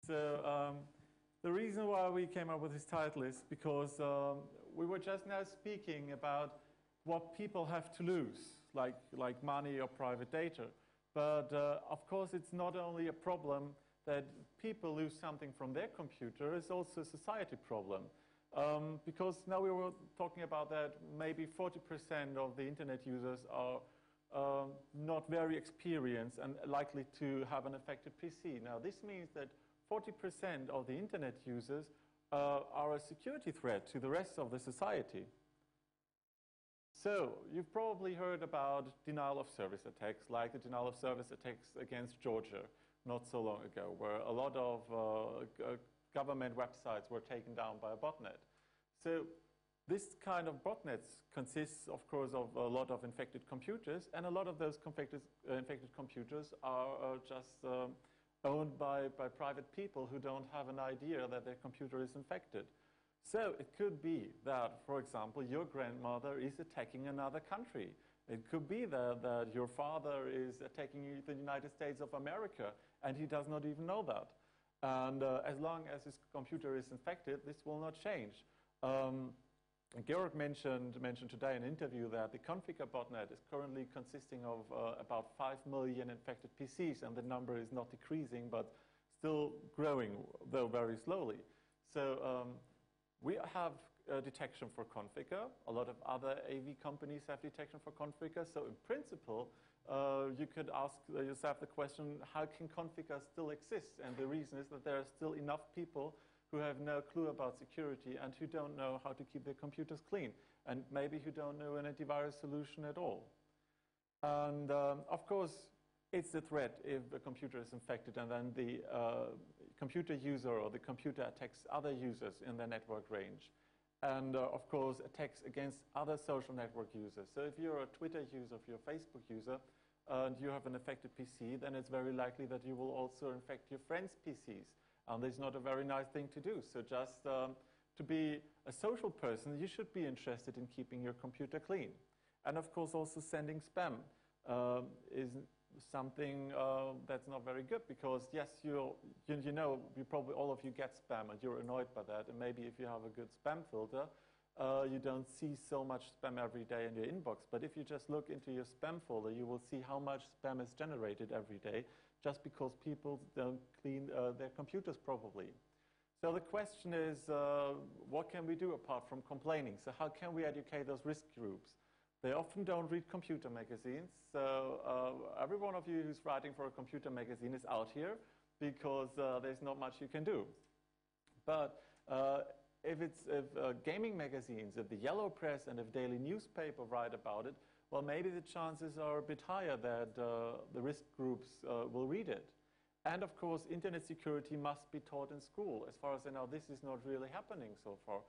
So the reason why we came up with this title is because we were just now speaking about what people have to lose, like money or private data. But of course, it's not only a problem that people lose something from their computer, it's also a society problem. Because now we were talking about that maybe 40% of the internet users are not very experienced and likely to have an affected PC. Now this means that 40% of the internet users are a security threat to the rest of the society. So you've probably heard about denial of service attacks, like the denial of service attacks against Georgia not so long ago, where a lot of government websites were taken down by a botnet. So this kind of botnets consists, of course, of a lot of infected computers, and a lot of those infected computers are just owned by private people who don't have an idea that their computer is infected. So it could be that, for example, your grandmother is attacking another country. It could be that your father is attacking the United States of America, and he does not even know that. And as long as his computer is infected, this will not change. Georg mentioned today in an interview that the Configure botnet is currently consisting of about 5 million infected PCs, and the number is not decreasing, but still growing, though very slowly. So we have detection for Configure. A lot of other AV companies have detection for Configure. So in principle, you could ask yourself the question, how can Configure still exist? And the reason is that there are still enough people who have no clue about security and who don't know how to keep their computers clean, and maybe who don't know an antivirus solution at all. And of course, it's a threat if a computer is infected and then the computer user or the computer attacks other users in their network range. And of course, attacks against other social network users. So if you're a Twitter user, if you're a Facebook user, and you have an affected PC, then it's very likely that you will also infect your friends' PCs. And this is not a very nice thing to do. So just to be a social person, you should be interested in keeping your computer clean. And of course, also sending spam is something that's not very good, because yes, you know, probably all of you get spam and you're annoyed by that. And maybe if you have a good spam filter, you don't see so much spam every day in your inbox. But if you just look into your spam folder, you will see how much spam is generated every day, just because people don't clean their computers properly. So the question is, what can we do apart from complaining? So how can we educate those risk groups? They often don't read computer magazines. So every one of you who's writing for a computer magazine is out here, because there's not much you can do. But if gaming magazines, if the Yellow Press and if daily newspaper write about it, well, maybe the chances are a bit higher that the risk groups will read it. And of course, internet security must be taught in school. As far as I know, this is not really happening so far.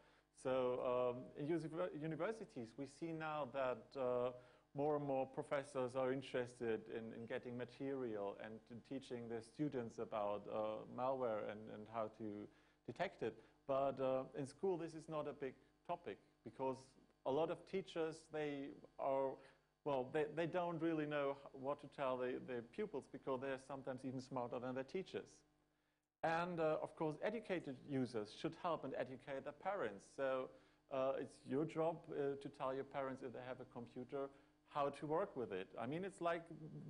So in universities, we see now that more and more professors are interested in getting material and teaching their students about malware and how to detect it. But in school, this is not a big topic, because a lot of teachers, they don't really know what to tell their pupils, because they're sometimes even smarter than their teachers. And of course, educated users should help and educate their parents. So it's your job to tell your parents, if they have a computer, how to work with it. I mean, it's like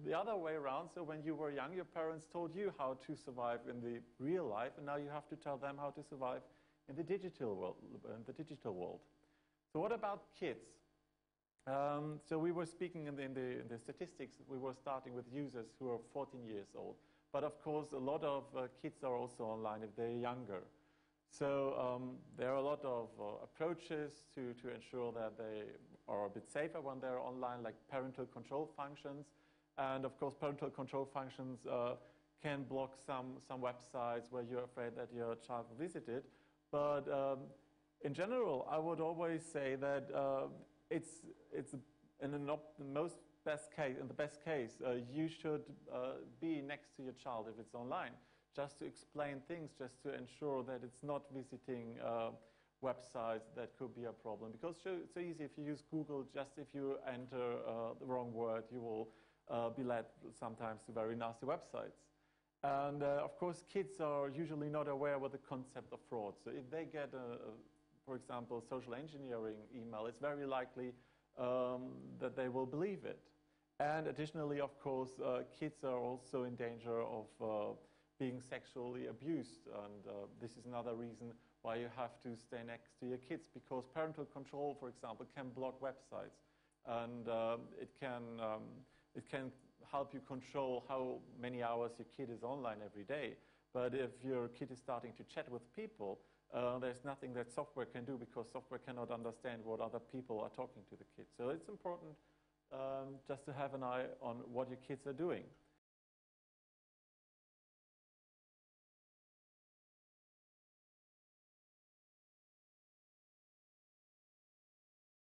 the other way around. So when you were young, your parents told you how to survive in the real life, and now you have to tell them how to survive in the digital world. So what about kids? So we were speaking in the statistics, we were starting with users who are 14 years old. But of course, a lot of kids are also online if they're younger. So there are a lot of approaches to ensure that they are a bit safer when they're online, like parental control functions. And of course, parental control functions can block some websites where you're afraid that your child will visit it. But in general, I would always say that it's in the best case, you should be next to your child if it's online, just to explain things, just to ensure that it's not visiting websites that could be a problem. Because it's so easy if you use Google, just if you enter the wrong word, you will be led sometimes to very nasty websites. And of course, kids are usually not aware with the concept of fraud. So if they get, for example, social engineering email, it's very likely that they will believe it. And additionally, of course, kids are also in danger of being sexually abused. And this is another reason why you have to stay next to your kids, because parental control, for example, can block websites. And it can help you control how many hours your kid is online every day. But if your kid is starting to chat with people, there's nothing that software can do, because software cannot understand what other people are talking to the kids. So it's important just to have an eye on what your kids are doing.